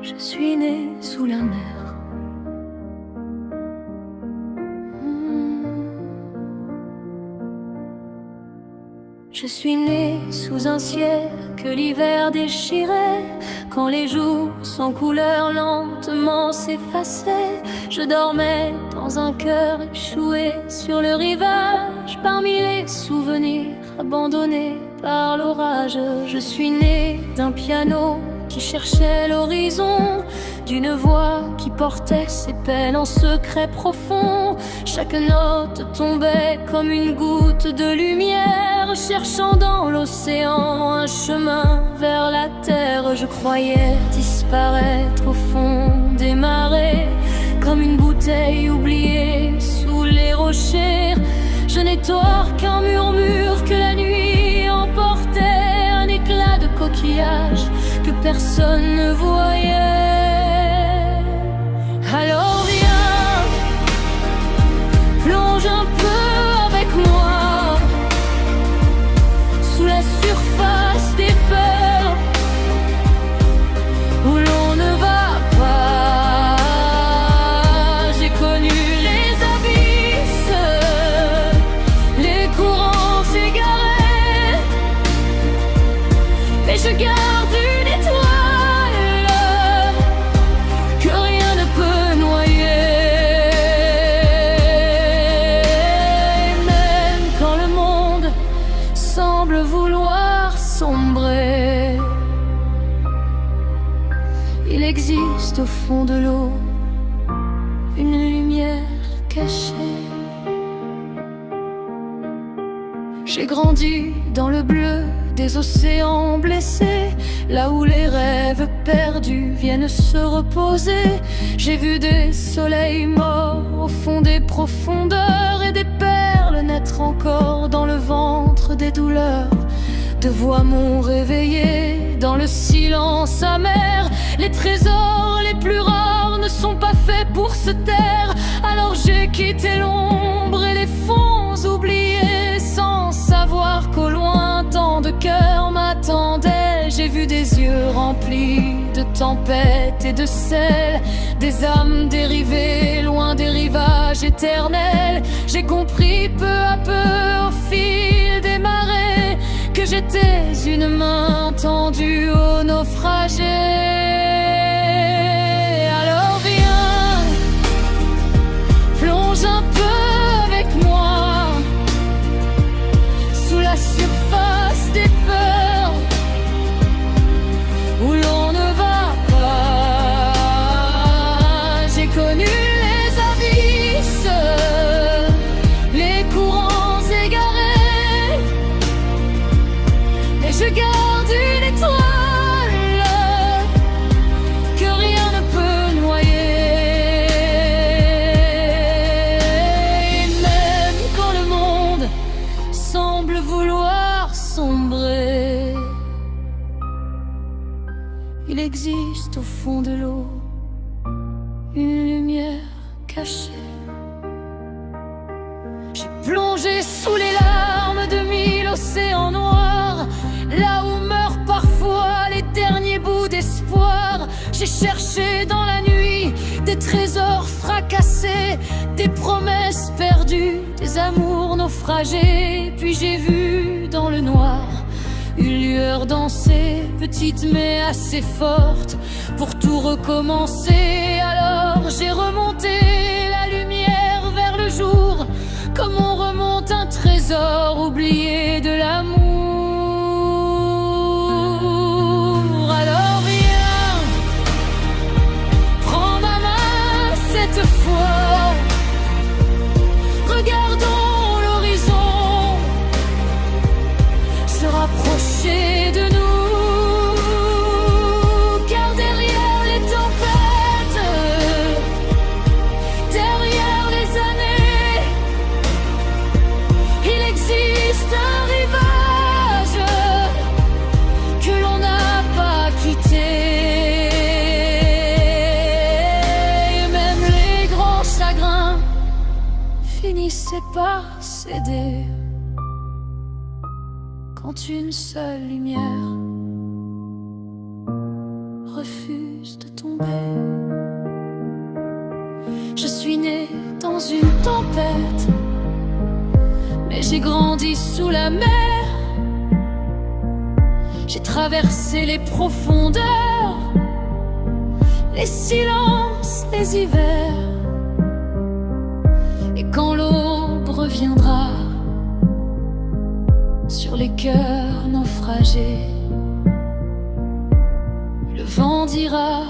Je suis né sous la mer. Je suis né sous un ciel que l'hiver déchirait. Quand les jours sans couleur lentement s'effaçaient, je dormais dans un cœur échoué sur le rivage, parmi les souvenirs abandonnés par l'orage. Je suis né d'un piano qui cherchait l'horizon, d'une voix qui portait ses peines en secret profond. Chaque note tombait comme une goutte de lumière, cherchant dans l'océan un chemin vers la terre. Je croyais disparaître au fond des marées, comme une bouteille oubliée sous les rochers. Je n'ai tort qu'un murmure que la nuit emportait, un éclat de coquillage que personne ne voyait. Alors viens, plonge un peu avec moi sous la surface des peurs où l'on ne va pas. J'ai connu les abysses, les courants égarés, mais je garde une étoile que rien ne peut noyer. Même quand le monde semble vouloir sombrer, il existe au fond de l'eau une lumière cachée. J'ai grandi dans le bleu des océans blessés, là où les rêves perdus viennent se reposer. J'ai vu des soleils morts au fond des profondeurs et des perles naître encore dans le ventre des douleurs. De voix m'ont réveillé dans le silence amer. Les trésors les plus rares ne sont pas faits pour se taire. Alors j'ai quitté l'ombre et les fonds oubliés, sans savoir qu'au loin tant de cœurs m'attendaient. J'ai vu des yeux remplis de tempêtes et de sel, des âmes dérivées loin des rivages éternels. J'ai compris peu à peu au fil des marées que j'étais une main tendue aux naufragés. Alors viens, plonge un peu avec moi sous la surface des peurs où l'on ne va pas. J'ai connu les abysses, les courants égarés, et je garde une étoile que rien ne peut noyer. Et même quand le monde semble vouloir sombrer, il existe au fond de l'eau une lumière cachée. J'ai plongé sous les larmes de 1000 océans noirs, là où meurent parfois les derniers bouts d'espoir. J'ai cherché dans la nuit des trésors fracassés, des promesses perdues, des amours naufragés. Puis j'ai vu dans le noir une lueur danser, petite mais assez forte pour tout recommencer. Alors j'ai remonté la lumière vers le jour, comme on remonte un trésor oublié de l'amour. Alors viens, prends ma main cette fois, regardons l'horizon se rapprocher de nous, car derrière les tempêtes, derrière les années, il existe un rivage que l'on n'a pas quitté. Et même les grands chagrins finissaient par céder quand une seule lumière refuse de tomber. Je suis née dans une tempête, mais j'ai grandi sous la mer. J'ai traversé les profondeurs, les silences, les hivers. Et quand l'aube reviendra sur les cœurs naufragés, le vent dira